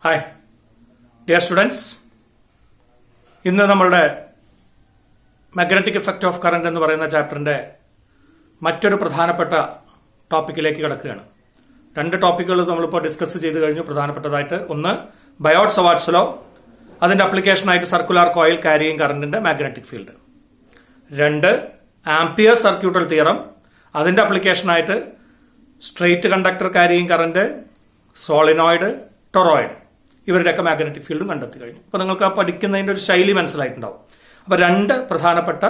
Hi dear students, ഇന്ന് നമ്മളുടെ magnetic effect of current എന്ന് പറയുന്ന ചാപ്റ്ററിന്റെ മറ്റൊരു പ്രധാനപ്പെട്ട ടോപ്പിക്കിലേക്ക് കിടക്കുകയാണ്. രണ്ട് ടോപ്പിക്കുകൾ നമ്മളിപ്പോൾ ഡിസ്കസ് ചെയ്ത് കഴിഞ്ഞു. പ്രധാനപ്പെട്ടതായിട്ട് ഒന്ന് ബയോട്ട് സവാർട്സ് ലോ, അതിന്റെ അപ്ലിക്കേഷനായിട്ട് സർക്കുലർ കോയിൽ ക്യാരിയിങ് കറന്റിന്റെ മാഗ്നറ്റിക് ഫീൽഡ്. രണ്ട് ആംപിയർ സർക്യൂട്ടൽ തിയറം, അതിന്റെ അപ്ലിക്കേഷനായിട്ട് straight conductor carrying current, solenoid, toroid, ഇവരുടെയൊക്കെ മാഗ്നറ്റിക് ഫീൽഡും കണ്ടെത്തി കഴിഞ്ഞു. അപ്പൊ നിങ്ങൾക്ക് ആ പഠിക്കുന്നതിന്റെ ഒരു ശൈലി മനസ്സിലായിട്ടുണ്ടാവും. അപ്പൊ രണ്ട് പ്രധാനപ്പെട്ട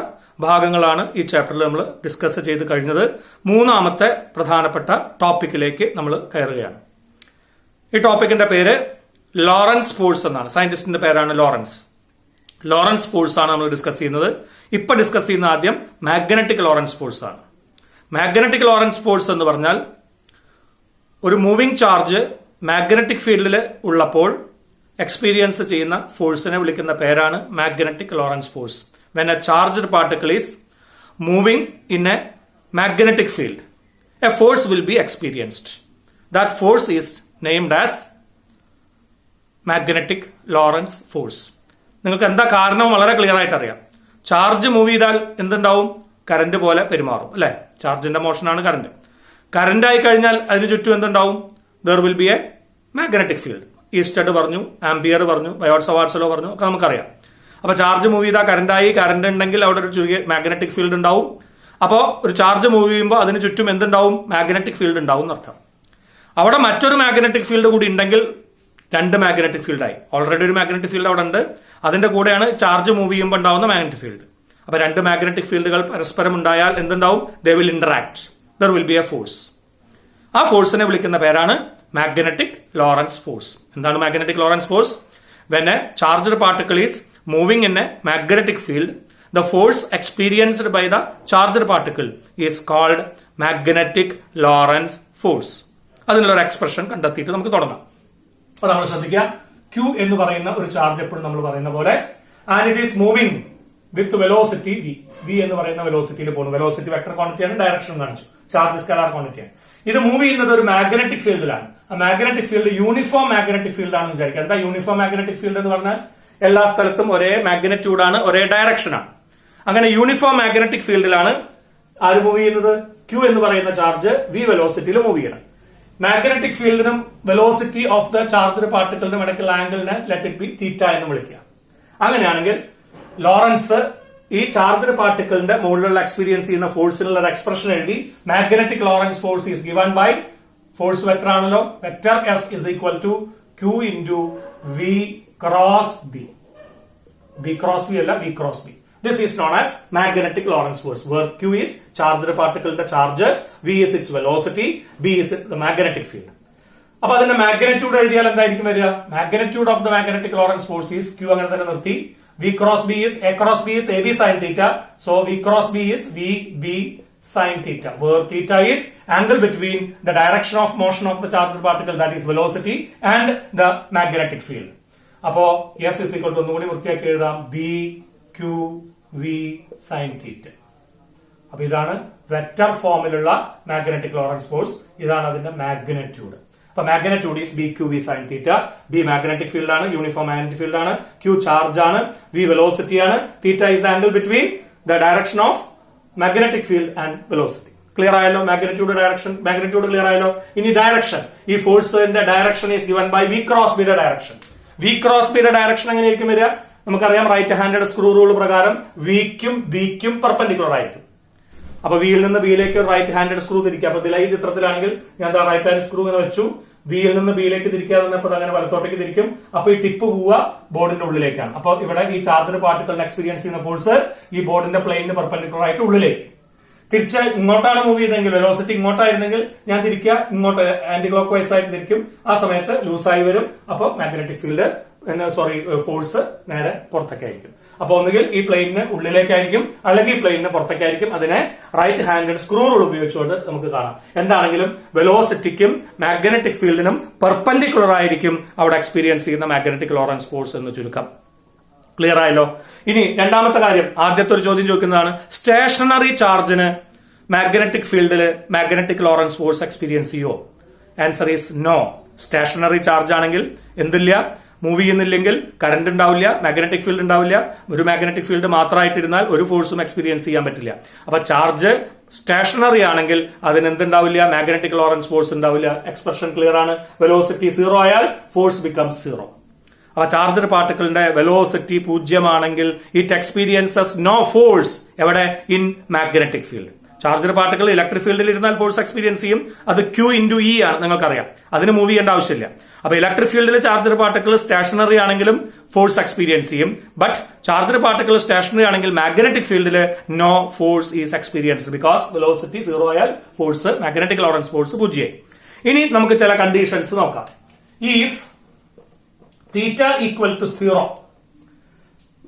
ഭാഗങ്ങളാണ് ഈ ചാപ്റ്ററിൽ നമ്മൾ ഡിസ്കസ് ചെയ്ത് കഴിഞ്ഞത്. മൂന്നാമത്തെ പ്രധാനപ്പെട്ട ടോപ്പിക്കിലേക്ക് നമ്മൾ കയറുകയാണ്. ഈ ടോപ്പിക്കിന്റെ പേര് ലോറൻസ് ഫോഴ്സ് എന്നാണ്. സയന്റിസ്റ്റിന്റെ പേരാണ് ലോറൻസ് ഫോഴ്സ് ആണ് നമ്മൾ ഡിസ്കസ് ചെയ്യുന്നത്. ഇപ്പൊ ഡിസ്കസ് ചെയ്യുന്ന ആദ്യം മാഗ്നറ്റിക് ലോറൻസ് ഫോഴ്സ് ആണ്. മാഗ്നറ്റിക് ലോറൻസ് ഫോഴ്സ് എന്ന് പറഞ്ഞാൽ ഒരു മൂവിംഗ് ചാർജ് മാഗ്നറ്റിക് ഫീൽഡിൽ ഉള്ളപ്പോൾ എക്സ്പീരിയൻസ് ചെയ്യുന്ന ഫോഴ്സിനെ വിളിക്കുന്ന പേരാണ് magnetic Lorentz force. When a charged particle is moving in a magnetic field, A force will be experienced. That force is named as magnetic Lorentz force. നിങ്ങൾക്ക് എന്താ കാരണം വളരെ ക്ലിയർ ആയിട്ട് അറിയാം. ചാർജ് മൂവ് ചെയ്താൽ എന്തുണ്ടാവും? കറന്റ് പോലെ പെരുമാറും, അല്ലെ? ചാർജിന്റെ മോഷനാണ് കറന്റ്. കറന്റ് ആയി കഴിഞ്ഞാൽ അതിന് ചുറ്റും എന്തുണ്ടാവും? There will be A magnetic field. Oersted പറഞ്ഞു, ആംപിയർ പറഞ്ഞു, ബയോട്ട് സവാർട്സ് ലോ പറഞ്ഞു, ഒക്കെ നമുക്കറിയാം. അപ്പൊ ചാർജ് മൂവ് ചെയ്താൽ കറന്റായി, കറന്റ് ഉണ്ടെങ്കിൽ അവിടെ ഒരു ചെറിയ മാഗ്നറ്റിക് ഫീൽഡ് ഉണ്ടാവും. അപ്പോൾ ഒരു ചാർജ് മൂവ് ചെയ്യുമ്പോൾ അതിന് ചുറ്റും എന്തുണ്ടാവും? മാഗ്നറ്റിക് ഫീൽഡ് ഉണ്ടാവും എന്നർത്ഥം. അവിടെ മറ്റൊരു മാഗ്നറ്റിക് ഫീൽഡ് കൂടി ഉണ്ടെങ്കിൽ രണ്ട് മാഗ്നറ്റിക് ഫീൽഡ് ആയി. ഓൾറെഡി ഒരു മാഗ്നറ്റിക് ഫീൽഡ് അവിടെ ഉണ്ട്, അതിന്റെ കൂടെയാണ് ചാർജ് മൂവ് ചെയ്യുമ്പോൾ ഉണ്ടാവുന്ന മാഗ്നറ്റിക് ഫീൽഡ്. അപ്പൊ രണ്ട് മാഗ്നറ്റിക് ഫീൽഡുകൾ പരസ്പരം ഉണ്ടായാൽ എന്തുണ്ടാവും? They will interact, there will be a force. ആ ഫോഴ്സിനെ വിളിക്കുന്ന പേരാണ് മാഗ്നറ്റിക് ലോറൻസ് ഫോഴ്സ്. എന്താണ് magnetic Lorentz force? When a charged particle is moving in a magnetic field, the force experienced by the charged particle is called magnetic Lorentz force. അതിനുള്ള ഒരു expression കണ്ടെത്തിയിട്ട് നമുക്ക് തുടങ്ങാം. അപ്പൊ നമ്മൾ ശ്രദ്ധിക്കുക, Q എന്ന് പറയുന്ന ഒരു ചാർജ് എപ്പോഴും നമ്മൾ പറയുന്ന പോലെ, and it is moving with velocity v. v എന്ന് പറയുന്ന വെലോസിറ്റിയിൽ പോകുന്നു. വെലോസിറ്റി വെക്ടർ ക്വാണ്ടിറ്റിയാണ്, ഡയറക്ഷൻ കാണിച്ചു. ചാർജ് സ്കലാർ ക്വാണ്ടിറ്റിയാണ്. ഇത് മൂവ് ചെയ്യുന്നത് ഒരു മാഗ്നറ്റിക് ഫീൽഡിലാണ്. ആ magnetic field uniform magnetic field ആണെന്ന് വിചാരിക്കുക. എന്താ യൂണിഫോം മാഗ്നറ്റിക് ഫീൽഡ് എന്ന് പറഞ്ഞാൽ? എല്ലാ സ്ഥലത്തും ഒരേ മാഗ്നറ്റ്യൂഡാണ്, ഒരേ ഡയറക്ഷനാണ്. അങ്ങനെ യൂണിഫോം മാഗ്നറ്റിക് ഫീൽഡിലാണ് ആര് മൂവ് ചെയ്യുന്നത്? Q എന്ന് പറയുന്ന ചാർജ് v വെലോസിറ്റിയിൽ മൂവ് ചെയ്യണം. മാഗ്നറ്റിക് ഫീൽഡിനും വെലോസിറ്റി ഓഫ് ദ ചാർജ്ഡ് പാർട്ടിക്കിളിനും ഇടയ്ക്കുള്ള ആംഗിളിനെ ലെറ്റ് ഇറ്റ് ബി തീറ്റ എന്ന് വിളിക്കുക. അങ്ങനെയാണെങ്കിൽ ലോറൻസ് ഈ ചാർജ്ഡ് പാർട്ടിക്കിളിന്റെ മുകളിലുള്ള എക്സ്പീരിയൻസ് ചെയ്യുന്ന ഫോഴ്സിനുള്ള ഒരു എക്സ്പ്രഷൻ എഴുതി. Magnetic Lorentz force is given by force vector ആണല്ലോ, vector F is equal to Q into V cross B. B cross V അല്ല, V cross B. This is known as magnetic Lorentz force, where Q is charged particle in the charge, V is its velocity, B is the magnetic field. അപ്പൊ അതിന്റെ magnitude എഴുതിയാൽ എന്തായിരിക്കും വരിക? Magnitude of the magnetic Lorentz force is Q അങ്ങനെ തന്നെ നിർത്തി. V cross B is A cross B is AB sin theta, so V cross B is VB sin theta, where theta is angle between the direction of motion of the charged particle, that is velocity, and the magnetic field. അപ്പോ F is equal to ഒന്നുകൂടി വൃത്തിയാക്കി എഴുതാം, B Q V sin theta. അപ്പൊ ഇതാണ് vector ഫോമിലുള്ള magnetic Lorentz force. ഇതാണ് അതിന്റെ magnitude. അപ്പൊ magnitude is B Q V sine theta. B magnetic field ആണ്, യൂണിഫോം മാഗ്നറ്റിക് ഫീൽഡ് ആണ്. ക്യൂ ചാർജ് ആണ്, വി വെലോസിറ്റി ആണ്. Theta is angle between the direction of magnetic field and velocity. Clear ആയല്ലോ? Magnitude direction, magnitude clear ആയല്ലോ. ഇനി direction, ഈ ഫോഴ്സിന്റെ direction is given by V cross ബിയുടെ ഡയറക്ഷൻ. വി ക്രോസ് ബിയുടെ ഡയറക്ഷൻ എങ്ങനെയായിരിക്കും വരിക? നമുക്കറിയാം, റൈറ്റ് ഹാൻഡഡ് സ്ക്രൂ റൂൾ പ്രകാരം വിക്കും ബിക്കും പെർപെൻഡിക്കുലർ ആയിരിക്കും. അപ്പൊ വിയിൽ നിന്ന് ബിയിലേക്ക് റൈറ്റ് ഹാൻഡഡ് സ്ക്രൂ തിരിക്കുക. അപ്പൊ ഇതിൽ ഈ ചിത്രത്തിലാണെങ്കിൽ ഞാൻ റൈറ്റ് ഹാൻഡ് സ്ക്രൂ എന്ന് വെച്ചു, വിയിൽ നിന്ന് ബിയിലേക്ക് തിരിക്കാതെ വന്നപ്പോൾ അങ്ങനെ വലത്തോട്ടേക്ക് തിരിക്കും. അപ്പൊ ഈ ടിപ്പ് പോവുക ബോർഡിന്റെ ഉള്ളിലേക്കാണ്. അപ്പൊ ഇവിടെ ഈ ചാർജ്ഡ് പാർട്ടിക്കിളിന് എക്സ്പീരിയൻസ് ചെയ്യുന്ന ഫോഴ്സ് ഈ ബോർഡിന്റെ പ്ലെയിനിന് പെർപെൻഡിക്കുലർ ആയിട്ട് ഉള്ളിലേക്ക്. തിരിച്ച് ഇങ്ങോട്ടാണ് മൂവ് ചെയ്തെങ്കിൽ, വെലോസിറ്റി ഇങ്ങോട്ടായിരുന്നെങ്കിൽ ഞാൻ തിരിക്കുക ഇങ്ങോട്ട് ആന്റി ക്ലോക്ക് വൈസ് ആയിട്ട് തിരിക്കും. ആ സമയത്ത് ലൂസായി വരും. അപ്പൊ മാഗ്നറ്റിക് ഫീൽഡ് ഫോഴ്സ് നേരെ പുറത്തേക്കായിരിക്കും. അപ്പൊ ഒന്നുകിൽ ഈ പ്ലെയിനിന് ഉള്ളിലേക്കായിരിക്കും, അല്ലെങ്കിൽ ഈ പ്ലെയിനിന് പുറത്തേക്കായിരിക്കും. അതിനെ റൈറ്റ് ഹാൻഡഡ് സ്ക്രൂ റൂൾ ഉപയോഗിച്ചുകൊണ്ട് നമുക്ക് കാണാം. എന്താണെങ്കിലും വെലോസിറ്റിക്കും മാഗ്നറ്റിക് ഫീൽഡിനും പെർപെൻഡിക്കുലർ ആയിരിക്കും അവിടെ എക്സ്പീരിയൻസ് ചെയ്യുന്ന മാഗ്നറ്റിക് ലോറൻസ് ഫോഴ്സ് എന്ന് ചുരുക്കം. ക്ലിയർ ആയല്ലോ? ഇനി രണ്ടാമത്തെ കാര്യം, ആദ്യത്തെ ഒരു ചോദ്യം ചോദിക്കുന്നതാണ്, സ്റ്റേഷനറി ചാർജിന് മാഗ്നറ്റിക് ഫീൽഡിൽ മാഗ്നറ്റിക് ലോറൻസ് ഫോഴ്സ് എക്സ്പീരിയൻസ് ചെയ്യുമോ? Answer is no. Stationary charge ആണെങ്കിൽ എന്തില്ല, മൂവ് ചെയ്യുന്നില്ലെങ്കിൽ കറന്റ് ഉണ്ടാവില്ല, മാഗ്നറ്റിക് ഫീൽഡ് ഉണ്ടാവില്ല. ഒരു മാഗ്നറ്റിക് ഫീൽഡ് മാത്രമായിട്ടിരുന്നാൽ ഒരു ഫോഴ്സും എക്സ്പീരിയൻസ് ചെയ്യാൻ പറ്റില്ല. അപ്പൊ ചാർജ് സ്റ്റേഷനറി ആണെങ്കിൽ അതിന് എന്തുണ്ടാവില്ല, മാഗ്നറ്റിക് ലോറൻസ് ഫോഴ്സ് ഉണ്ടാവില്ല. എക്സ്പ്രഷൻ ക്ലിയർ ആണ്. വെലോസിറ്റി 0 ആയാൽ ഫോഴ്സ് ബിക്കംസ് 0. അപ്പൊ ചാർജഡ് പാർട്ടിക്കിളിന്റെ വെലോസിറ്റി 0 ആണെങ്കിൽ ഇറ്റ് എക്സ്പീരിയൻസസ് നോ ഫോഴ്സ്. എവിടെ? In magnetic field. Charged particle electric ഫീൽഡിൽ ഇരുന്നാൽ ഫോഴ്സ് എക്സ്പീരിയൻസ് ചെയ്യും. അത് Q×E ആണ്, നിങ്ങൾക്കറിയാം. അതിന് മൂവ് ചെയ്യേണ്ട ആവശ്യമില്ല. അപ്പൊ ഇലക്ട്രിക് ഫീൽഡിൽ ചാർജഡ് പാർട്ടിക്കിൾ സ്റ്റേഷനറി ആണെങ്കിലും ഫോഴ്സ് എക്സ്പീരിയൻസ് ചെയ്യും. ബട്ട് ചാർജഡ് പാർട്ടിക്കിൾ സ്റ്റേഷനറി ആണെങ്കിൽ മാഗ്നറ്റിക് ഫീൽഡിൽ no force is experienced because velocity 0 ആയാൽ ഫോഴ്സ്, മാഗ്നറ്റിക് ലോറൻസ് ഫോഴ്സ് 0. ഇനി നമുക്ക് ചില കണ്ടീഷൻസ് നോക്കാം. ഇഫ് θ = 0,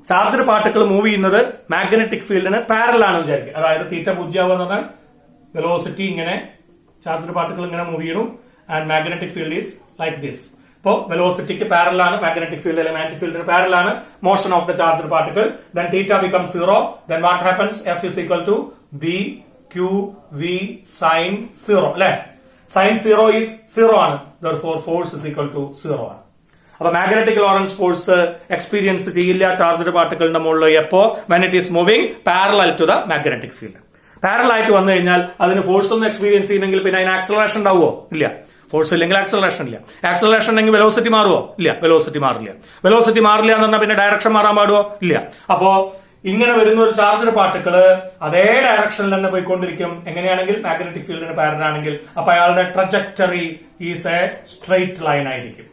ചാർജഡ് പാർട്ടിക്കിൾ മൂവ് ചെയ്യുന്നത് മാഗ്നറ്റിക് ഫീൽഡിന് പാരലൽ ആണ് വിചാരിക്കുക. അതായത് θ 0 ആവുക എന്ന് പറഞ്ഞാൽ വെലോസിറ്റി ഇങ്ങനെ, ചാർജഡ് പാർട്ടിക്കിൾ ഇങ്ങനെ മൂവ് ചെയ്യണം and magnetic field is like this. ഇപ്പോ വെലോസിറ്റിക്ക് പാരലൽ ആണ് മാഗ്നറ്റിക് ഫീൽഡ്, അല്ലെങ്കിൽ മാഗ്നറ്റിക് ഫീൽഡിന് പാരലൽ ആണ് motion of the charged particle. Then θ becomes 0. Then what happens? F is equal to BQV sin 0. അല്ലെ? sin 0 is 0 ആണ്. Therefore force is equal to 0 ആണ്. അപ്പൊ മാഗ്നറ്റിക് ലോറൻസ് ഫോഴ്സ് എക്സ്പീരിയൻസ് ചെയ്യില്ല charged പാർട്ടിക്കിളിന്റെ മുകളിൽ എപ്പോ? When it is moving parallel to the magnetic field. Parallel ആയിട്ട് വന്നു കഴിഞ്ഞാൽ അതിന് ഫോഴ്സ് ഒന്നും എക്സ്പീരിയൻസ് ചെയ്യുന്നെങ്കിൽ പിന്നെ അതിന് ആക്സലറേഷൻ ഉണ്ടാവുമോ? ഇല്ല. ഫോഴ്സ് ഇല്ലെങ്കിൽ ആക്സലറേഷൻ ഇല്ല. ആക്സലറേഷൻ ഉണ്ടെങ്കിൽ വെലോസിറ്റി മാറുമോ? ഇല്ല, വെലോസിറ്റി മാറില്ല. വെലോസിറ്റി മാറില്ല എന്ന് പറഞ്ഞാൽ പിന്നെ ഡയറക്ഷൻ മാറാൻ പാടുമോ? ഇല്ല. അപ്പോ ഇങ്ങനെ വരുന്ന ഒരു ചാർജഡ് പാർട്ടിക്കിള് അതേ ഡയറക്ഷനിൽ തന്നെ പോയിക്കൊണ്ടിരിക്കും. എങ്ങനെയാണെങ്കിൽ മാഗ്നറ്റിക് ഫീൽഡിന് പാരലൽ ആണെങ്കിൽ. അപ്പൊ അയാളുടെ trajectory is A straight line ആയിരിക്കും.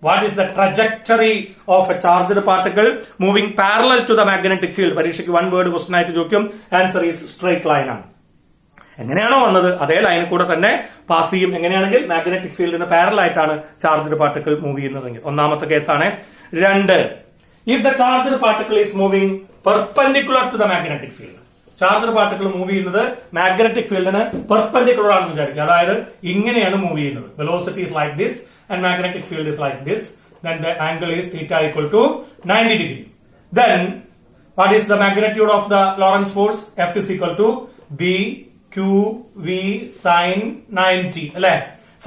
What is the trajectory of a charged particle moving parallel to the magnetic field? പരീക്ഷയ്ക്ക് 1 word ക്വസ്റ്റൻ ആയിട്ട് ചോദിക്കും. ആൻസർ ഈസ് സ്ട്രെയിറ്റ് ലൈൻ ആണ്. എങ്ങനെയാണോ വന്നത് അതേ ലൈനിൽ കൂടെ തന്നെ പാസ് ചെയ്യും. എങ്ങനെയാണെങ്കിൽ മാഗ്നറ്റിക് ഫീൽഡിന് പാരലൽ ആയിട്ടാണ് ചാർജഡ് പാർട്ടിക്കിൾ മൂവ് ചെയ്യുന്നതെങ്കിൽ. ഒന്നാമത്തെ കേസാണ്. 2, if the charged particle is moving perpendicular to the magnetic field. Charged particle move ചെയ്യുന്നത് മാഗ്നറ്റിക് ഫീൽഡിന് പെർപെൻഡിക്കുലർ ആണെന്ന് വിചാരിക്കുക. അതായത് ഇങ്ങനെയാണ് മൂവ് ചെയ്യുന്നത്. Velocity is like this and magnetic field is like this. Then the angle is θ = 90 degree. Then what is the magnitude of the Lorentz force? F is equal to BQV sin 90. അല്ലെ?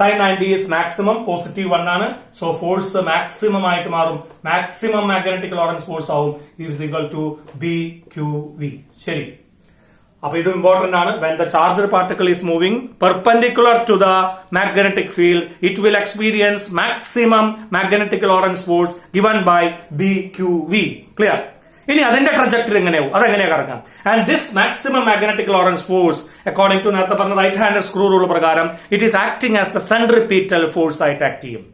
sin 90 is maximum, positive 1 ആണ്. So force maximum ആയിട്ട് മാറും. maximum magnetic Lorentz force ആവും. is equal to BQV. ശരി. അപ്പൊ ഇത് important ആണ്. when the charged particle is moving perpendicular to the magnetic field, it will experience maximum magnetic Lorentz force given by BQV. Clear? ഇനി അതിന്റെ trajectory എങ്ങനെയാവും? അതെങ്ങനെയാ കറങ്ങാം? And this maximum magnetic Lorentz force according to നേരത്തെ പറഞ്ഞ right hand screw rule പ്രകാരം it is acting as the centripetal force ആയിട്ട് act ചെയ്യും.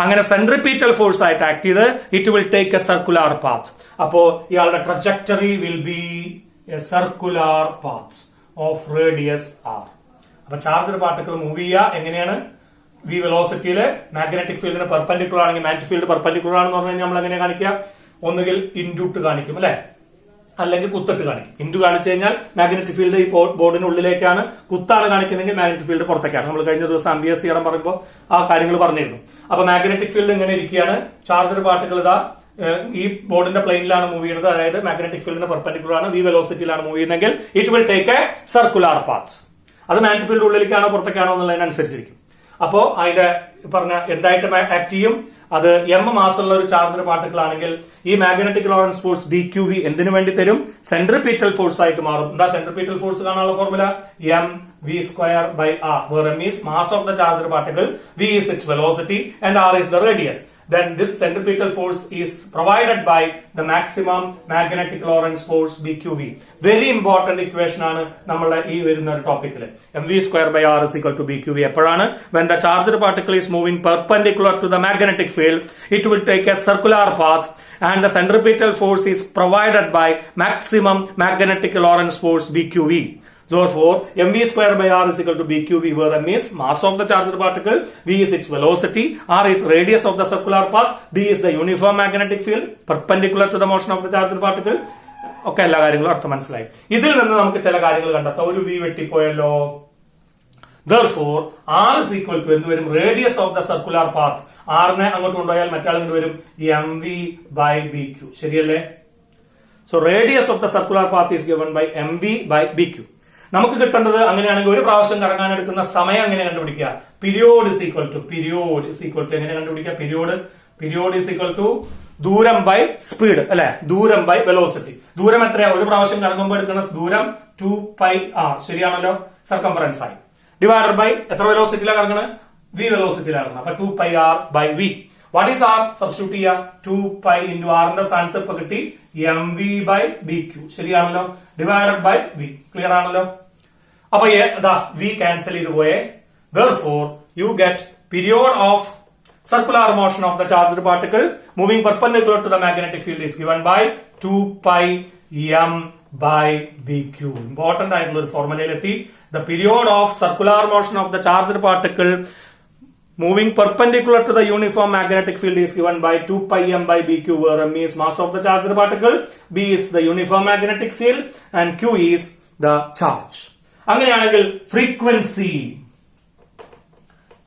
അങ്ങനെ സെൻട്രിപീറ്റൽ ഫോഴ്സ് ആയിട്ട് ആക്ട് ചെയ്ത് it will take a circular path. അപ്പോ ഇയാളുടെ trajectory will be a circular path of radius r. അപ്പൊ ചാർജഡ് പാർട്ടിക്കിൾ മൂവ് ചെയ്യുക എങ്ങനെയാണ്? v വെലോസിറ്റിയില് മാഗ്നറ്റിക് ഫീൽഡിന് പെർപെൻഡിക്കുലർ ആണെങ്കിൽ മാഗ്നറ്റിക് ഫീൽഡ് പെർപെൻഡിക്കുലർ ആണെന്ന് പറഞ്ഞു കഴിഞ്ഞാൽ നമ്മൾ എങ്ങനെ കാണിക്കുക? ഒന്നുകിൽ ഇൻഡുട്ട് കാണിക്കും, അല്ലെ? അല്ലെങ്കിൽ കുത്തിട്ട് കാണിക്കും. ഇൻഡു കാണിച്ചു കഴിഞ്ഞാൽ മാഗ്നറ്റിക് ഫീൽഡ് ഈ ബോർഡിന് ഉള്ളിലേക്കാണ്, കുത്താണ് കാണിക്കുന്നതെങ്കിൽ മാഗ്നറ്റിക് ഫീൽഡ് പുറത്തേക്കാണ്. നമ്മൾ കഴിഞ്ഞ ദിവസം അംബിയസ് തിയറം പറയുമ്പോൾ ആ കാര്യങ്ങൾ പറഞ്ഞിരുന്നു. അപ്പൊ മാഗ്നറ്റിക് ഫീൽഡ് ഇങ്ങനെ ഇരിക്കുകയാണ്. ചാർജഡ് പാർട്ടിക്കിൾ ഇതാ ഈ ബോർഡിന്റെ പ്ലെയിനിലാണ് മൂവ് ചെയ്യുന്നത്. അതായത് മാഗ്നറ്റിക് ഫീൽഡിന് പെർപെൻഡിക്കുലർ ആണ്, v വെലോസിറ്റിയിലാണ് മൂവ് ചെയ്യുന്നതെങ്കിൽ it will take a circular path. അത് മാഗ്നറ്റിക് ഫീൽഡ് ഉള്ളിലേക്കാണോ പുറത്തേക്കാണോ എന്നുള്ളതിനനുസരിച്ചിരിക്കും. അപ്പോ അതിന്റെ പറഞ്ഞ എന്തായിട്ട് ആക്ട് ചെയ്യും? അത് m മാസുള്ള ഒരു ചാർജഡ് പാർട്ടിക്കിൾ ആണെങ്കിൽ ഈ മാഗ്നറ്റിക് ലോറൻസ് ഫോഴ്സ് BQV എന്തിനു വേണ്ടി തരും? സെൻട്രിപീറ്റൽ ഫോഴ്സ് ആയിട്ട് മാറും. എന്താ സെൻട്രിപീറ്റൽ ഫോഴ്സ് കാണാനുള്ള formula? mv²/r, where m is mass of the charged particle, v is its velocity and r is the radius. Then this centripetal force is provided by the maximum magnetic Lorentz force BQV. Very important equation ആണ് നമ്മളുടെ ഈ വരുന്ന ഒരു ടോപ്പിക്കില്. mv²/r is equal to BQV എപ്പോഴാണ്? When the charged particle is moving perpendicular to the magnetic field, it will take a circular path and the centripetal force is provided by maximum magnetic Lorentz force BQV. Therefore, mv²/r is equal to BQV, where m is mass of the charged particle, v is its velocity, r is radius of the circular path, d is the uniform magnetic field perpendicular to the motion of the charged particle. ഒക്കെ എല്ലാ കാര്യങ്ങളും അർത്ഥം മനസ്സിലായി. ഇതിൽ നിന്ന് നമുക്ക് ചില കാര്യങ്ങൾ കണ്ടെത്താം. ഒരു v വെട്ടിപ്പോയല്ലോ. Therefore, r is equal to എന്ത് വരും? Radius of the circular path. r നെ അങ്ങോട്ട് കൊണ്ടുപോയാൽ മറ്റാൾ ഇങ്ങോട്ട് വരും, mv/bq. ശരിയല്ലേ? So radius of the circular path is given by mv/bq. നമുക്ക് കിട്ടേണ്ടത് അങ്ങനെയാണെങ്കിൽ ഒരു പ്രാവശ്യം കറങ്ങാൻ എടുക്കുന്ന സമയം എങ്ങനെ കണ്ടുപിടിക്കുക? പീരിയോഡ് ഇസ് ഈക്വൽ ടു എങ്ങനെ കണ്ടുപിടിക്കുക? പീരിയോഡ് ഇസ് ഈക്വൽ ടു ദൂരം ബൈ സ്പീഡ് അല്ലെ, ദൂരം ബൈ വെലോസിറ്റി. ദൂരം എത്രയാ? ഒരു പ്രാവശ്യം കറങ്ങുമ്പോൾ എടുക്കുന്ന ദൂരം 2πr, ശരിയാണല്ലോ, സർക്കംഫറൻസ് ആയി. ഡിവൈഡഡ് ബൈ എത്ര വെലോസിറ്റിയിലാണ് കറങ്ങുന്നത്? v വെലോസിറ്റിയിലാണ്. അപ്പൊ 2πr by v. What is R? Substitute ചെയ്യാം. 2π ഇൻറ്റു ആറിന്റെ സ്ഥാനത്ത് ഇപ്പൊ കിട്ടി mv ബൈ bq, ശരിയാണല്ലോ, ഡിവൈഡഡ് ബൈ v. ക്ലിയർ ആണല്ലോ? അപ്പൊ v ക്യാൻസൽ ചെയ്ത് പോയേ. Therefore you get period of circular motion of the charged particle moving perpendicular to the magnetic field is given by 2π m by bq. Important ആയിട്ടുള്ള ഒരു ഫോർമുലയിലെത്തി. The period of circular motion of the charged particle moving perpendicular to the uniform magnetic field is given by 2π m by bq, where m is mass of the charged particle, b is the uniform magnetic field, and q is the charge. അങ്ങനെയാണെങ്കിൽ frequency,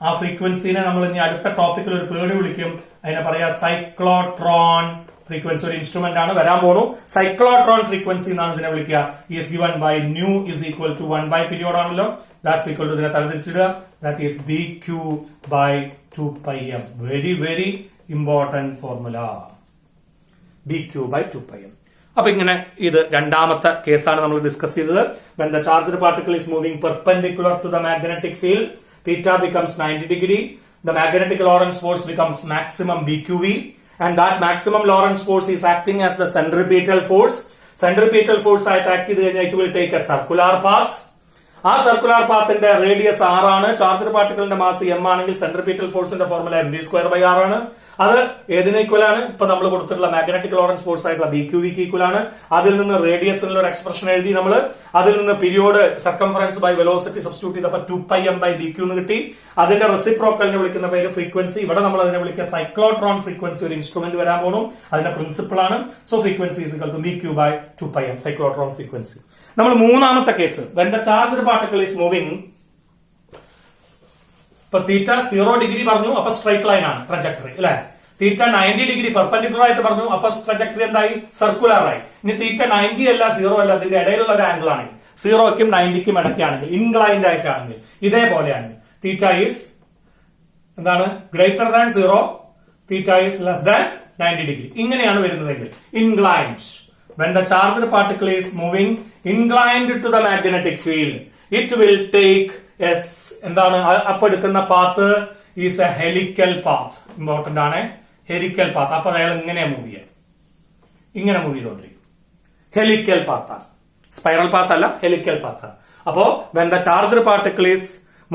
ആ ഫ്രീക്വൻസിനെ നമ്മൾ ഇനി അടുത്ത ടോപ്പിക്കിൽ ഒരു പേര് വിളിക്കും. അതിനെ പറയാ സൈക്ലോട്രോൺ ഫ്രീക്വൻസി. ഒരു ഇൻസ്ട്രുമെന്റ് ആണ് വരാൻ പോണു. സൈക്ലോട്രോൺ ഫ്രീക്വൻസി എന്നാണ് ഇതിനെ വിളിക്കുക. Is given by nu is equal to 1 by period ആണല്ലോ. ദാറ്റ്സ് ഈക്വൽ ടു ഇതിനെ തലതിരിച്ചിടുക. That is bq by 2πm. Very very important formula, bq by 2πm. അപ്പൊ ഇങ്ങനെ ഇത് രണ്ടാമത്തെ കേസാണ് നമ്മൾ ഡിസ്കസ് ചെയ്തത്. When the charged particle is moving perpendicular to the magnetic field, theta becomes 90 degree. The magnetic Lorentz force becomes maximum bqv, and that maximum Lorentz force is acting as the centripetal force. Centripetal force ആയിട്ട് act ചെയ്ത് കഴിഞ്ഞാൽ it will take a circular path. ആ circular പാത്തിന്റെ radius r ആണ്. Charged പാർട്ടിക്കിളിന്റെ mass m ആണെങ്കിൽ centripetal ഫോഴ്സിന്റെ formula mv²/r ആണ്. അത് ഏതിന് ഈക്വൽ ആണ്? ഇപ്പൊ നമ്മൾ കൊടുത്തിട്ടുള്ള മാഗ്നറ്റിക് ലോറൻസ് ഫോഴ്സ് ആയിട്ടുള്ള bqvക്ക് ഈക്വൽ ആണ്. അതിൽ നിന്ന് റേഡിയസിനുള്ള ഒരു എക്സ്പ്രഷൻ എഴുതി നമ്മൾ. അതിൽ നിന്ന് period circumference by velocity substitute ചെയ്തപ്പോൾ 2πm ബൈ bq എന്ന് കിട്ടി. അതിന്റെ റെസിപ്രോക്കലിനെ വിളിക്കുന്ന പേര് ഫ്രീക്വൻസി. ഇവിടെ നമ്മൾ അതിനെ വിളിക്കുക സൈക്ലോട്രോൺ ഫ്രീക്വൻസി. ഒരു ഇൻസ്ട്രുമെന്റ് വരാൻ പോകണം. അതിന്റെ പ്രിൻസിപ്പിൾ ആണ്. So frequency is equal to bq by 2πm, cyclotron frequency. നമ്മൾ മൂന്നാമത്തെ case, when the charged particle is moving, ഇപ്പൊ തീറ്റ 0 ഡിഗ്രി പറഞ്ഞു, അപ്പൊ സ്ട്രൈറ്റ് ലൈൻ ആണ് ട്രജക്ടറി അല്ലെ. തീറ്റ 90 ഡിഗ്രി പെർപെൻഡിക്കുലർ ആയിട്ട് പറഞ്ഞു, അപ്പൊ ട്രജക്ടറി എന്തായി? സർക്കുലർ ആയി. ഇനി തീറ്റ 90 അല്ല 0 അല്ല, അതിന്റെ ഇടയിലുള്ള ഒരു ആംഗിൾ ആണെങ്കിൽ 0ക്കും 90ക്കും ഇടയ്ക്കാണെങ്കിൽ, ഇൻക്ലൈൻഡ് ആയിട്ടാണെങ്കിൽ, ഇതേപോലെയാണെങ്കിൽ തീറ്റ ഈസ് എന്താണ്? Greater than 0, theta is less than 90 degree. ഇങ്ങനെയാണ് വരുന്നതെങ്കിൽ inclined. When the charged particle is moving inclined to the magnetic field, it will take എന്താണ്? അപ്പൊ എടുക്കുന്ന path is A helical path. Important ആണ്, helical path. അപ്പൊ അയാൾ ഇങ്ങനെ മൂവ് ചെയ്യാം, ഇങ്ങനെ മൂവ് ചെയ്തോണ്ടിരിക്കും. ഹെലിക്കൽ പാത്താണ്, സ്പൈറൽ പാത്ത് അല്ല, ഹെലിക്കൽ പാത്താണ്. അപ്പോ when the charged particle is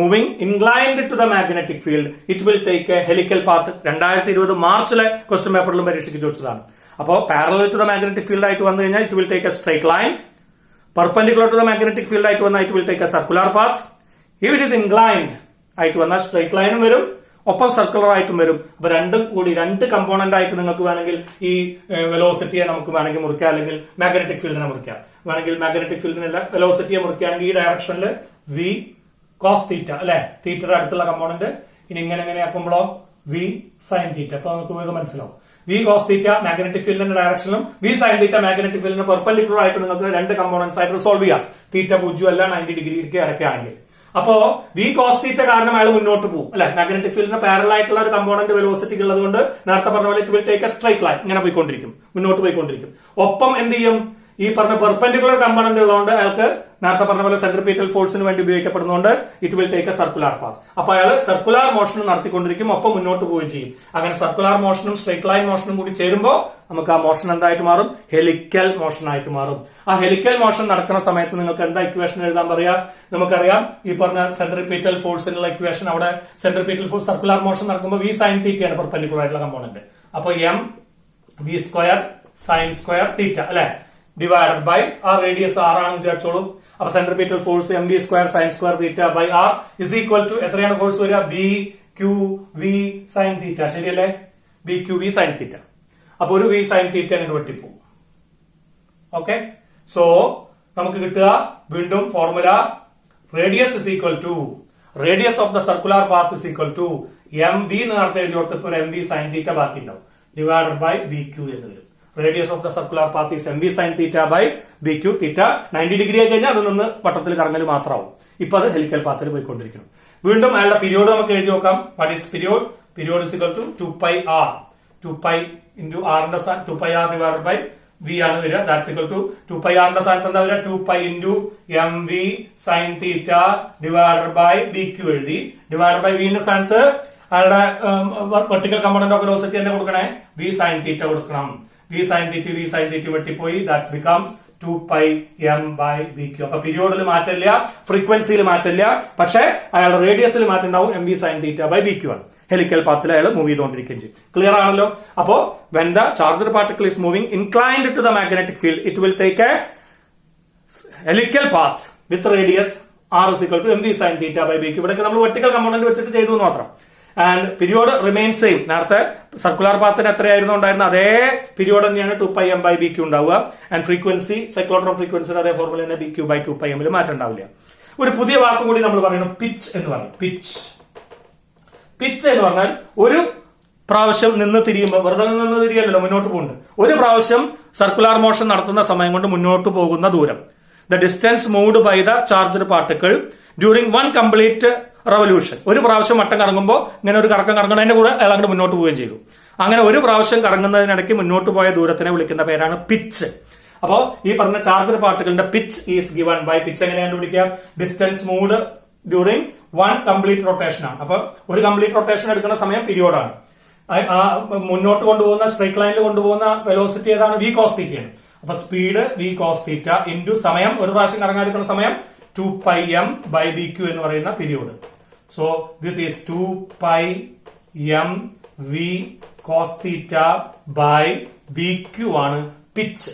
moving inclined to the magnetic field, it will take a helical path. 2020 മാർച്ചിലെ question പേപ്പറിലും പരീക്ഷയ്ക്ക് ചോദിച്ചതാണ്. അപ്പോ parallel to the magnetic field ആയിട്ട് വന്നു കഴിഞ്ഞാൽ it will take a straight line. Perpendicular to the magnetic field ആയിട്ട് വന്നാൽ it will take a circular path. If it is inclined ആയിട്ട് വന്നാൽ സ്ട്രൈറ്റ് ലൈനും വരും, ഒപ്പം സർക്കുലർ ആയിട്ടും വരും. അപ്പൊ രണ്ടും കൂടി രണ്ട് കമ്പോണന്റ് ആയിട്ട് നിങ്ങൾക്ക് വേണമെങ്കിൽ ഈ വെലോസിറ്റിയെ നമുക്ക് വേണമെങ്കിൽ മുറിക്കാം, അല്ലെങ്കിൽ മാഗ്നറ്റിക് ഫീൽഡിനെ മുറിക്കാം. വേണമെങ്കിൽ മാഗ്നറ്റിക് ഫീൽഡിനല്ല വെലോസിറ്റിയെ മുറിക്കുകയാണെങ്കിൽ ഈ ഡയറക്ഷനിൽ വി കോസ് തീറ്റ അല്ലെ, തീറ്റയുടെ അടുത്തുള്ള കമ്പോണന്റ്. ഇനി ഇങ്ങനെ ആക്കുമ്പോഴോ വി സൈൻ തീറ്റ. അപ്പൊ നമുക്ക് വേഗം മനസ്സിലാവും. വി കോസ് തീറ്റ മാഗ്നറ്റിക് ഫീൽഡിന്റെ ഡയറക്ഷനിലും വി സൈൻ തീറ്റ മാഗ്നറ്റിക് ഫീൽഡിന് പെർപെൻഡിക്കുലർ ആയിട്ട് നിങ്ങൾക്ക് രണ്ട് കമ്പോണന്റ്സ് ആയിട്ട് റിസോൾവ് ചെയ്യാം. തീറ്റ 0 അല്ല 90 ഡിഗ്രിക്ക് ഇടയ്ക്കാണെങ്കിൽ. അപ്പോ വി കോസ് തീറ്റ കാരണം അയാൾ മുന്നോട്ട് പോകും അല്ലെ. മാഗ്നറ്റിക് ഫീൽഡിന് പാരലൽ ആയിട്ടുള്ള ഒരു കമ്പോണന്റ് വെലോസിറ്റി ഉള്ളത് കൊണ്ട് നേരത്തെ പറഞ്ഞ പോലെ it will take a straight line, ഇങ്ങനെ പോയിക്കൊണ്ടിരിക്കും, മുന്നോട്ട് പോയിക്കൊണ്ടിരിക്കും. ഒപ്പം എന്ത് ചെയ്യും? ഈ പറഞ്ഞ പെർപെൻഡിക്കുലർ കമ്പോണന്റ് ഉള്ളതുകൊണ്ട് അയാൾക്ക് നേരത്തെ പറഞ്ഞ പോലെ സെൻട്രിപീറ്റൽ ഫോഴ്സിന് വേണ്ടി ഉപയോഗിക്കപ്പെടുന്നതുകൊണ്ട് it will take a circular path. അപ്പൊ അയാൾ സർക്കുലർ മോഷനും നടത്തിക്കൊണ്ടിരിക്കും, ഒപ്പം മുന്നോട്ട് പോവുകയും ചെയ്യും. അങ്ങനെ സർക്കുലർ മോഷനും സ്ട്രൈറ്റ് ലൈൻ മോഷനും കൂടി ചേരുമ്പോൾ നമുക്ക് ആ മോഷൻ എന്തായിട്ട് മാറും? ഹെലിക്കൽ മോഷൻ ആയിട്ട് മാറും. ആ ഹെലിക്കൽ മോഷൻ നടക്കുന്ന സമയത്ത് നിങ്ങൾക്ക് എന്താ ഇക്വേഷൻ എഴുതാൻ പറയാ? നമുക്കറിയാം ഈ പറഞ്ഞ സെൻട്രിപീറ്റൽ ഫോഴ്സിനുള്ള ഇക്വേഷൻ. അവിടെ സെൻട്രിപീറ്റൽ ഫോഴ്സ് സർക്കുലർ മോഷൻ നടക്കുമ്പോൾ വി സൈൻ തീറ്റയാണ് പെർപെൻഡിക്കുലർ ആയിട്ടുള്ള കമ്പോണന്റ്. അപ്പൊ M V square sine square theta അല്ലെ, divided by R. Radius R ആണെന്ന് വിചാരിച്ചോളൂ. അപ്പൊ centripetal force M V square sine square theta by R is equal to എത്രയാണ് force വരിക? B Q V sine theta. ശരിയല്ലേ? B Q V sine theta. അപ്പൊ ഒരു V sine തീറ്റ അങ്ങോട്ട് വെട്ടിപ്പോകും. Okay, so നമുക്ക് കിട്ടുക വീണ്ടും formula radius is equal to radius of the circular path is equal to M V നേരത്തെ എഴുതി കൊടുത്തപ്പോൾ എം വി സൈൻ തീറ്റ ബാക്കി ഉണ്ടാവും, ഡിവൈഡഡ് ബൈ ബി ക്യൂ എന്ന് വരും. Radius of the circular path is mv sin theta by B Q. Theta 90 degree ആയി കഴിഞ്ഞാൽ അത് നിന്ന് വട്ടത്തിൽ കറങ്ങൽ മാത്രമാവും. ഇപ്പൊ അത് ഹെലിക്കൽ പാത്തിൽ പോയിക്കൊണ്ടിരിക്കണം. വീണ്ടും അയാളുടെ പീരിയോഡ് നമുക്ക് എഴുതി നോക്കാം. What is period? Period is equal to 2πr. 2π into r ന്റെ 2πr ഡിവൈഡഡ് ബൈ v ആണ് വരിക. ദാറ്റ്സ് ഇക്വൽ ടു 2πr ന്റെ സ്ഥാനത്ത് എന്താ വരിക? 2π into mv sin theta divided by B Q എഴുതി. ഡിവൈഡഡ് ബൈ v ന്റെ സ്ഥാനത്ത് അയാളുടെ വെർട്ടിക്കൽ കമ്പോണന്റ് ഓഫ് വെലോസിറ്റി തന്നെ കൊടുക്കണേ. v sin തീറ്റ കൊടുക്കണം. v sin തീറ്റ വെട്ടിപ്പോയി. That's becomes 2πm by bq. അപ്പൊ പീരിയോഡിൽ മാറ്റില്ല, ഫ്രീക്വൻസിയിൽ മാറ്റില്ല, പക്ഷെ അയാളുടെ റേഡിയസിൽ മാറ്റം ഉണ്ടാവും. mv sin theta by B Q ആണ്. ഹെലിക്കൽ പാത്തിൽ അയാൾ മൂവ് ചെയ്തുകൊണ്ടിരിക്കുകയും ചെയ്യും. ക്ലിയർ ആണല്ലോ? അപ്പോ when the charged particle is moving inclined to the magnetic field, it will take a helical path with radius r is equal to mv sin theta by B Q. ഇവിടെ നമ്മൾ vertical component വെച്ചിട്ട് ചെയ്തു മാത്രം. And period remain same. നേരത്തെ circular പാത്തിന് എത്രയായിരുന്നു ഉണ്ടായിരുന്ന അതേ പീരിയോഡ് തന്നെയാണ് 2πm ബൈ ബി ക്യൂ ഉണ്ടാവുക. ആൻഡ് ഫ്രീക്വൻസി സൈക്ലോട്രോൺ ഫ്രീക്വൻസിയുടെ അതേ ഫോർമുല തന്നെ ബി ക്യൂ ബൈ 2πm മാറ്റം ഉണ്ടാവില്ല. ഒരു പുതിയ വാക്കും കൂടി നമ്മൾ പറയുന്നു, പിച്ച് എന്ന് പറയും. പിച്ച് എന്ന് പറഞ്ഞാൽ ഒരു പ്രാവശ്യം നിന്ന് തിരിയുമ്പോൾ, വെറുതെ നിന്ന് തിരിയല്ലോ, മുന്നോട്ട് പോകുന്നുണ്ട്. ഒരു പ്രാവശ്യം സർക്കുലർ മോഷൻ നടത്തുന്ന സമയം കൊണ്ട് മുന്നോട്ട് പോകുന്ന ദൂരം. The distance moved by the charged particle during one complete revolution. ഒരു പ്രാവശ്യം വട്ടം കറങ്ങുമ്പോൾ ഇങ്ങനെ ഒരു കറക്കം കറങ്ങുന്നതിന്റെ കൂടെ അയാൾ അങ്ങോട്ട് മുന്നോട്ട് പോവുകയും ചെയ്തു. അങ്ങനെ ഒരു പ്രാവശ്യം കറങ്ങുന്നതിനിടയ്ക്ക് മുന്നോട്ട് പോയ ദൂരത്തിനെ വിളിക്കുന്ന പേരാണ് പിച്ച്. അപ്പോ ഈ പറഞ്ഞ ചാർജ്ഡ് പാർട്ടിക്കിളിന്റെ pitch is given by, pitch എങ്ങനെ കണ്ടുപിടിക്കുക? Distance moved during one complete rotation ആണ്. അപ്പൊ ഒരു കംപ്ലീറ്റ് റൊട്ടേഷൻ എടുക്കുന്ന സമയം പീരിയോഡാണ്. മുന്നോട്ട് കൊണ്ടുപോകുന്ന സ്ട്രേറ്റ് ലൈനിൽ കൊണ്ടുപോകുന്ന വെലോസിറ്റി ഏതാണ്? v cos തീറ്റയാണ്. അപ്പൊ speed v cos theta into സമയം, ഒരു പ്രാവശ്യം കറങ്ങാൻ സമയം 2πm ബൈ ബി ക്യൂ എന്ന് പറയുന്ന period. So this is 2πm v cos theta by B Q ആണ് pitch.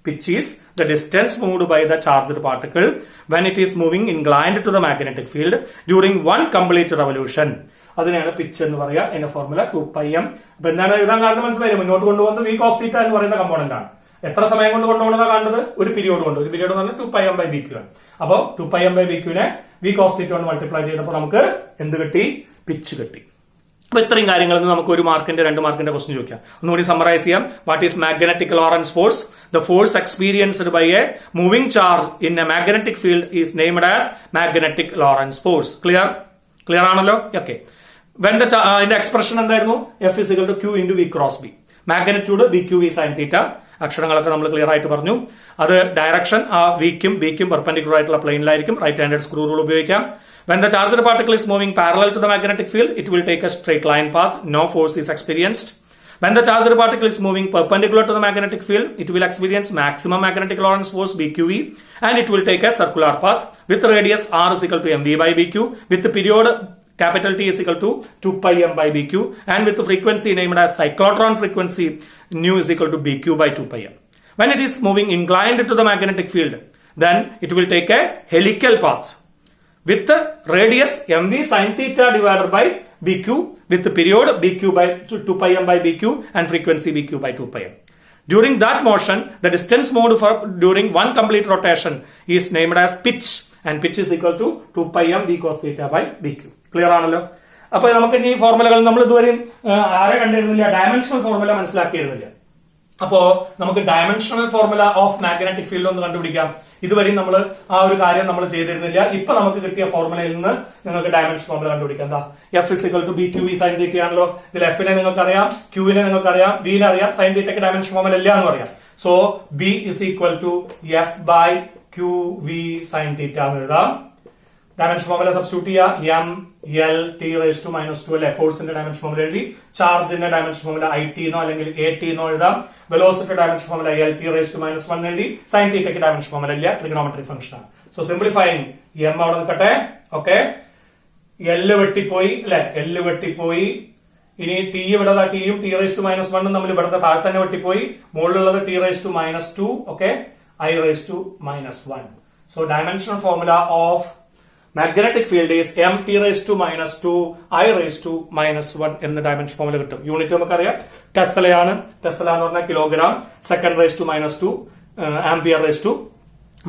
Pitch is the distance moved by the charged particle when it is moving inclined to the magnetic field during one complete revolution. അതിനെയാണ് pitch എന്ന് പറയുക. അതിന്റെ formula 2πm. അപ്പൊ എന്താണ് എഴുതാൻ കാരണം മനസ്സിലായില്ലേ? മുന്നോട്ട് കൊണ്ടുപോകുന്നത് v cos തീറ്റ എന്ന് പറയുന്ന കമ്പോണന്റ് ആണ്. എത്ര സമയം കൊണ്ട് കൊണ്ടുപോകുന്നതാണ് കാണുന്നത്? ഒരു പീരിയോഡ് കൊണ്ട്. ഒരു പീരിയോഡ് എന്ന് പറഞ്ഞാൽ 2πm ബൈ ബി ക്യൂ ആണ്. അപ്പൊ 2πm ബൈ ബി ക്യൂനെ v cos തീറ്റ കൊണ്ട് മൾട്ടിപ്ലൈ ചെയ്തപ്പോൾ നമുക്ക് എന്ത് കിട്ടി? പിച്ച് കിട്ടി. അപ്പൊ ഇത്രയും കാര്യങ്ങളിൽ നിന്ന് നമുക്ക് 1 മാർക്കിന്റെ 2 മാർക്കിന്റെ ക്വസ്റ്റ്യൻ ചോദിക്കാം. ഒന്നുകൂടി സമ്മറൈസ് ചെയ്യാം. What is magnetic Lorentz force? The force experienced by a moving charge in a magnetic field is named as magnetic Lorentz force. Clear ആണല്ലോ? ഓക്കെ. അതിന്റെ എക്സ്പ്രഷൻ എന്തായിരുന്നു? F is equal to Q into V cross B. Magnitude B Q V sine theta. അക്ഷരങ്ങളൊക്കെ നമ്മൾ clear ആയിട്ട് പറഞ്ഞു. അത് direction ആ വിക്കും ബിക്കും perpendicular ആയിട്ടുള്ള പ്ലെയിനിലായിരിക്കും. റൈറ്റ് ഹാൻഡഡ് സ്ക്രൂ റൂൾ ഉപയോഗിക്കാം. When the charged particle is moving parallel to the magnetic field, it will take a straight line path. No force is experienced. When the charged particle is moving perpendicular to the magnetic field, it will experience maximum magnetic Lorentz force BQV, and it will take a circular path with radius r is equal to mv by bq, with the period capital T is equal to 2πm by bq, and with the frequency named as cyclotron frequency nu is equal to bq by 2πm. When it is moving inclined to the magnetic field, then it will take a helical path with the radius mv sin theta divided by bq, with the period bq by 2πm by bq and frequency bq by 2πm. During that motion, the distance moved during one complete rotation is named as pitch, and pitch is equal to 2πm v cos theta by bq. Clear ആണല്ലോ? അപ്പൊ നമുക്ക് ഈ ഫോർമുലകൾ നമ്മൾ ഇതുവരെയും ആരെ കണ്ടിരുന്നില്ല, dimensional formula മനസ്സിലാക്കിയിരുന്നില്ല. അപ്പോ നമുക്ക് dimensional formula of magnetic field ഒന്ന് കണ്ടുപിടിക്കാം. ഇതുവരെയും നമ്മൾ ആ ഒരു കാര്യം നമ്മൾ ചെയ്തിരുന്നില്ല. ഇപ്പൊ നമുക്ക് കിട്ടിയ ഫോർമുലയിൽ നിന്ന് നിങ്ങൾക്ക് ഡയമെൻഷൻ ഫോർമുല കണ്ടുപിടിക്കാം. എന്താ? F is equal to B Q V sine theta ആണല്ലോ. ഇതിൽ എഫിനെ നിങ്ങൾക്കറിയാം, ക്യൂവിനെ നിങ്ങൾക്കറിയാം, വിനെ അറിയാം, സൈൻ തീറ്റയ്ക്ക് ഡയമെൻഷൻ ഫോർമുല ഇല്ല എന്ന് പറയാം. So B is equal to F by Q V sine theta എന്ന് എഴുതാം. ഡയമെൻഷൻ ഫോർമുല സബ്സ്റ്റിറ്റ്യൂട്ട് ചെയ്യുക. M L T raise to minus 2 അല്ലെ ഫോഴ്സിന്റെ ഡയമെൻഷൻ ഫോർമുല എഴുതി. ചാർജിന്റെ ഡയമെൻഷൻ ഫോർമുല ഐ ടി എന്നോ അല്ലെങ്കിൽ എ ടി എന്നോ എഴുതാം. Velocity dimension formula L T raise to minus 1 എഴുതി. സൈൻ തീറ്റയ്ക്ക് ഡയമെൻഷൻ ഫോർമുല ഇല്ല, ട്രിഗണോമെട്രിക് ഫംഗ്ഷൻ ആണ്. സോ സിംപ്ലിഫൈങ് എം അവിടെ നിൽക്കട്ടെ. ഓക്കെ, എല്ല് വെട്ടിപ്പോയി അല്ലെ, എല്ല് വെട്ടിപ്പോയി. ഇനി ടി ഇവിടെ ടിയും ടി റേസ് ടു മൈനസ് 1 നമ്മൾ ഇവിടുത്തെ താഴെ തന്നെ വെട്ടിപ്പോയി. മുകളിലുള്ളത് T raise to minus 2, okay, I raise to minus 1. So dimensional formula of magnetic field is mt raised to minus 2 I raised to minus 1 എന്ന ഡയമെൻഷൻ ഫോർമുല കിട്ടും. യൂണിറ്റ് നമുക്കറിയാം, ടെസ്ലയാണ്. Tesla എന്ന് പറഞ്ഞാൽ kilogram. Second raise to minus 2 ampere raise to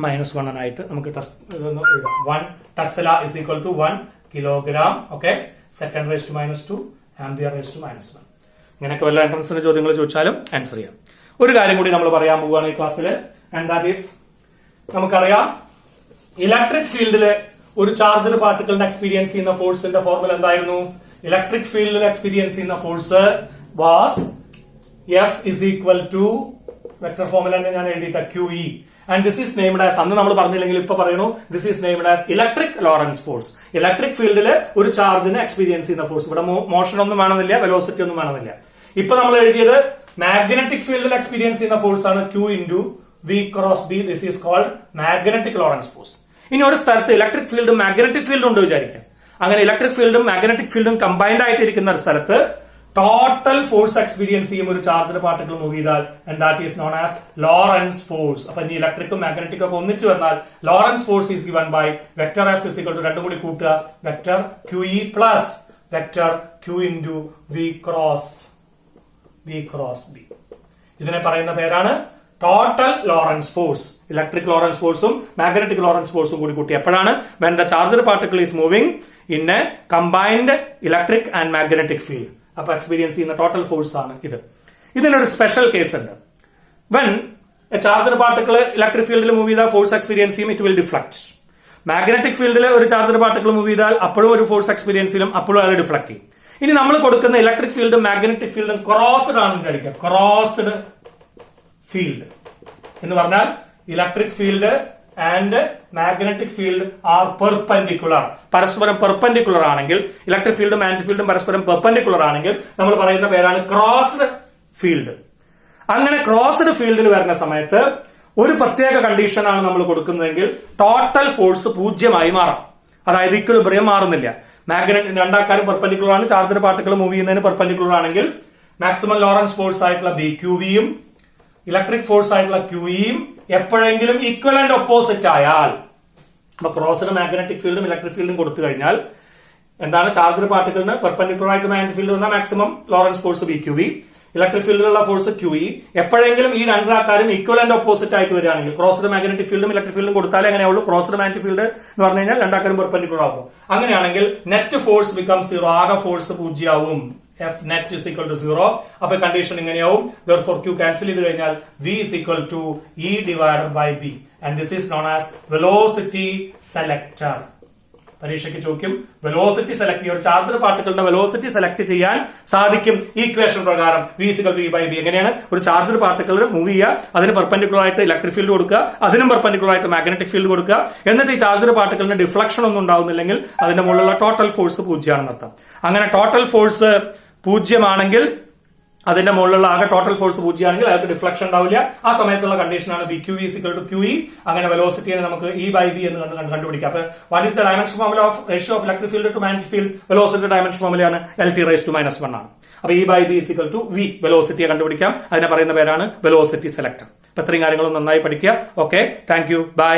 minus 1 ആയിട്ട് നമുക്ക് എഴുതാം. 1 Tesla is equal to 1 kilogram. Okay, second raise to minus 2 ampere raise to minus 1. ഇങ്ങനെയൊക്കെ വല്ല എൻട്രൻസിന്റെ ചോദ്യങ്ങൾ ചോദിച്ചാലും ആൻസർ ചെയ്യാം. ഒരു കാര്യം കൂടി നമ്മൾ പറയാൻ പോവുകയാണ് ഈ ക്ലാസ്സിൽ. ആൻഡ് ദാറ്റ് ഈസ്, നമുക്കറിയാം ഇലക്ട്രിക് ഫീൽഡില് ഒരു ചാർജ്ഡ് പാർട്ടിക്കിളിന് എക്സ്പീരിയൻസ് ചെയ്യുന്ന ഫോഴ്സിന്റെ ഫോർമുല എന്തായിരുന്നു? ഇലക്ട്രിക് ഫീൽഡിൽ എക്സ്പീരിയൻസ് ചെയ്യുന്ന force was F is equal to vector formula തന്നെ ഞാൻ എഴുതിയിട്ട് QE. And this is named as, അന്ന് നമ്മൾ പറഞ്ഞില്ലെങ്കിൽ ഇപ്പൊ പറയുന്നു, this is named as electric Lawrence force. Electric ഫീൽഡിൽ ഒരു ചാർജിന് എക്സ്പീരിയൻസ് ചെയ്യുന്ന ഫോഴ്സ്. ഇവിടെ മോഷൻ ഒന്നും വേണമെന്നില്ല, വെലോസിറ്റി ഒന്നും വേണമെന്നില്ല. ഇപ്പൊ നമ്മൾ എഴുതിയത് മാഗ്നറ്റിക് ഫീൽഡിൽ എക്സ്പീരിയൻസ് ചെയ്യുന്ന ഫോഴ്സ് ആണ് Q into V cross B. This is called magnetic Lorentz force. ഇനി ഒരു സ്ഥലത്ത് ഇലക്ട്രിക് ഫീൽഡും മാഗ്നറ്റിക് ഫീൽഡും ഉണ്ട് വിചാരിക്കാം. അങ്ങനെ ഇലക്ട്രിക് ഫീൽഡും മാഗ്നറ്റിക് ഫീൽഡും കമ്പൈൻഡ് ആയിട്ടിരിക്കുന്ന ഒരു സ്ഥലത്ത് ടോട്ടൽ ഫോഴ്സ് എക്സ്പീരിയൻസ് ചെയ്യും ഒരു ചാർജ്ഡ് പാർട്ടിക്കിൾ മൂവ് ചെയ്താൽ, and that is known as Lorentz force. അപ്പൊ ഇനി ഇലക്ട്രിക്കും മാഗ്നറ്റിക്കും ഒക്കെ ഒന്നിച്ചു വന്നാൽ Lorentz force is given by vector F is equal to രണ്ടും കൂടി കൂട്ടുക vector QE plus vector Q into V cross B. ഇതിനെ പറയുന്ന പേരാണ് total Lorentz force. Electric Lorentz ഫോഴ്സും മാഗ്നറ്റിക് ലോറൻസ് ഫോഴ്സും കൂടി കൂട്ടി എപ്പോഴാണ്? When the charged particle is moving in a combined electric and magnetic field. അപ്പൊ എക്സ്പീരിയൻസ് ചെയ്യുന്ന ടോട്ടൽ ഫോഴ്സ് ആണ് ഇത്. ഇതിനൊരു സ്പെഷ്യൽ കേസ് ഉണ്ട്. When a charged particle electric ഫീൽഡിൽ മൂവ് ചെയ്താൽ ഫോഴ്സ് എക്സ്പീരിയൻസ് ചെയ്യും, ഇറ്റ് വിൽ ഡിഫ്ലക്ട്. മാഗ്നറ്റിക് ഫീൽഡിൽ ഒരു ചാർജ്ഡ് പാർട്ടിക്കിൾ മൂവ് ചെയ്താൽ അപ്പോഴും ഒരു ഫോഴ്സ് എക്സ്പീരിയൻസ് ചെയ്യും, അപ്പോഴും അത് ഡിഫ്ലക്ട് ചെയ്യും. ഇനി നമ്മൾ കൊടുക്കുന്ന ഇലക്ട്രിക് ഫീൽഡും മാഗ്നറ്റിക് ഫീൽഡും ക്രോസ്ഡ് ആണെന്ന് വിചാരിക്കുക. ക്രോസ്ഡ് ഫീൽഡ് എന്ന് പറഞ്ഞാൽ electric field and magnetic field are perpendicular. പരസ്പരം പെർപെൻഡിക്കുലർ ആണെങ്കിൽ, ഇലക്ട്രിക് ഫീൽഡും മാഗ്നറ്റിക് ഫീൽഡും പരസ്പരം പെർപെൻഡിക്കുലർ ആണെങ്കിൽ നമ്മൾ പറയുന്ന പേരാണ് ക്രോസ്ഡ് ഫീൽഡ്. അങ്ങനെ ക്രോസ്ഡ് ഫീൽഡിൽ വരുന്ന സമയത്ത് ഒരു പ്രത്യേക കണ്ടീഷനാണ് നമ്മൾ കൊടുക്കുന്നതെങ്കിൽ ടോട്ടൽ ഫോഴ്സ് 0 മാറാം. അതായത് ഇക്വിലിബ്രിയം മാറുന്നില്ല. മാഗ്നറ്റ് രണ്ടാക്കാരും പെർപെൻഡിക്കുലർ ആണ്. ചാർജ്ഡ് പാർട്ടിക്കിൾ മൂവ് ചെയ്യുന്നതിന് പെർപെൻഡിക്കുലർ ആണെങ്കിൽ മാക്സിമം ലോറൻസ് ഫോഴ്സ് ആയിട്ടുള്ള BQVയും ഇലക്ട്രിക് ഫോഴ്സ് ആയിട്ടുള്ള QEയും എപ്പോഴെങ്കിലും ഈക്വലന്റ് ഓപ്പോസിറ്റ് ആയാൽ, അപ്പൊ ക്രോസ്ഡ് മാഗ്നറ്റിക് ഫീൽഡും ഇലക്ട്രിക് ഫീൽഡും കൊടുത്തു കഴിഞ്ഞാൽ എന്താണ്? ചാർജ്ഡ് പാർട്ടിക്കിളിന് പെർപെൻഡിക്കുലർ ആയിട്ട് മാഗ്നറ്റിക് ഫീൽഡ് വന്നാൽ maximum Lorentz force BQV, electric ഫീൽഡിലുള്ള ഫോഴ്സ് QE. എപ്പോഴെങ്കിലും ഈ രണ്ടാക്കാരും ഈക്വലന്റ് ഓപ്പോസിറ്റ് ആയിട്ട് വരികയാണെങ്കിൽ, ക്രോസ്ഡ് മാഗ്നറ്റിക് ഫീൽഡും ഇലക്ട്രിക് ഫീൽഡും കൊടുത്താലേ എങ്ങനെയുള്ളൂ? ക്രോസ്ഡ് മാഗ്നറ്റിക് ഫീൽഡ് എന്ന് പറഞ്ഞു കഴിഞ്ഞാൽ രണ്ടാക്കാരും പെർപെൻഡിക്കുലർ ആകും. അങ്ങനെയാണെങ്കിൽ നെറ്റ് ഫോഴ്സ് ബിക്കം 0. ആകെ ഫോഴ്സ് 0 ആവും. F net is equal to 0. അപ്പൊ കണ്ടീഷൻ ഇങ്ങനെയാവും. Therefore Q ക്യാൻസൽ ചെയ്ത് കഴിഞ്ഞാൽ V is equal to E divided by B. And this is known as velocity selector. പരീക്ഷയ്ക്ക് ചോദിക്കും, വെലോസിറ്റി സെലക്ട് ചെയ്യുക. ഒരു ചാർജ്ഡ് പാർട്ടിക്കിളിന്റെ വെലോസിറ്റി സെലക്ട് ചെയ്യാൻ സാധിക്കും ഈക്വേഷൻ പ്രകാരം. V is equal to E by B. എങ്ങനെയാണ്? ഒരു ചാർജ്ഡ് പാർട്ടിക്കിൾ മൂവ് ചെയ്യുക, അതിന് പെർപെൻഡിക്കുലർ ആയിട്ട് ഇലക്ട്രിക് ഫീൽഡ് കൊടുക്കുക, അതിനും പെർപെൻഡിക്കുലർ ആയിട്ട് മാഗ്നറ്റിക് ഫീൽഡ് കൊടുക്കുക. എന്നിട്ട് ഈ ചാർജ്ഡ് പാർട്ടിക്കിളിന് ഡിഫ്ലക്ഷൻ ഒന്നും ഉണ്ടാവുന്നില്ലെങ്കിൽ അതിന്റെ മുകളിലുള്ള ടോട്ടൽ ഫോഴ്സ് 0 ആണെന്ന് അർത്ഥം. അങ്ങനെ ടോട്ടൽ ഫോഴ്സ് 0 ആണെങ്കിൽ, അതിന്റെ മുകളിലുള്ള ആകെ ടോട്ടൽ ഫോഴ്സ് 0 ആണെങ്കിൽ അയാൾക്ക് ഡിഫ്ലക്ഷൻ ഉണ്ടാവില്ല. ആ സമയത്തുള്ള കണ്ടീഷനാണ് BQV is equal to QE. അങ്ങനെ വെലോസിറ്റിയെ നമുക്ക് E by B എന്ന് കണ്ടുപിടിക്കാം. അപ്പൊ what is the dimension formula of ratio of electric field to magnetic field? Velocity dimension ഫോർമുലയാണ് LT⁻⁻1 ആണ്. അപ്പൊ E by B is equal to V. വെലോസിറ്റിയെ കണ്ടുപിടിക്കാം. അതിനെ പറയുന്ന പേരാണ് വെലോസിറ്റി സെലക്ടർ. അപ്പൊ ഇത്രയും കാര്യങ്ങളും നന്നായി പഠിക്കുക. Okay, thank you, by.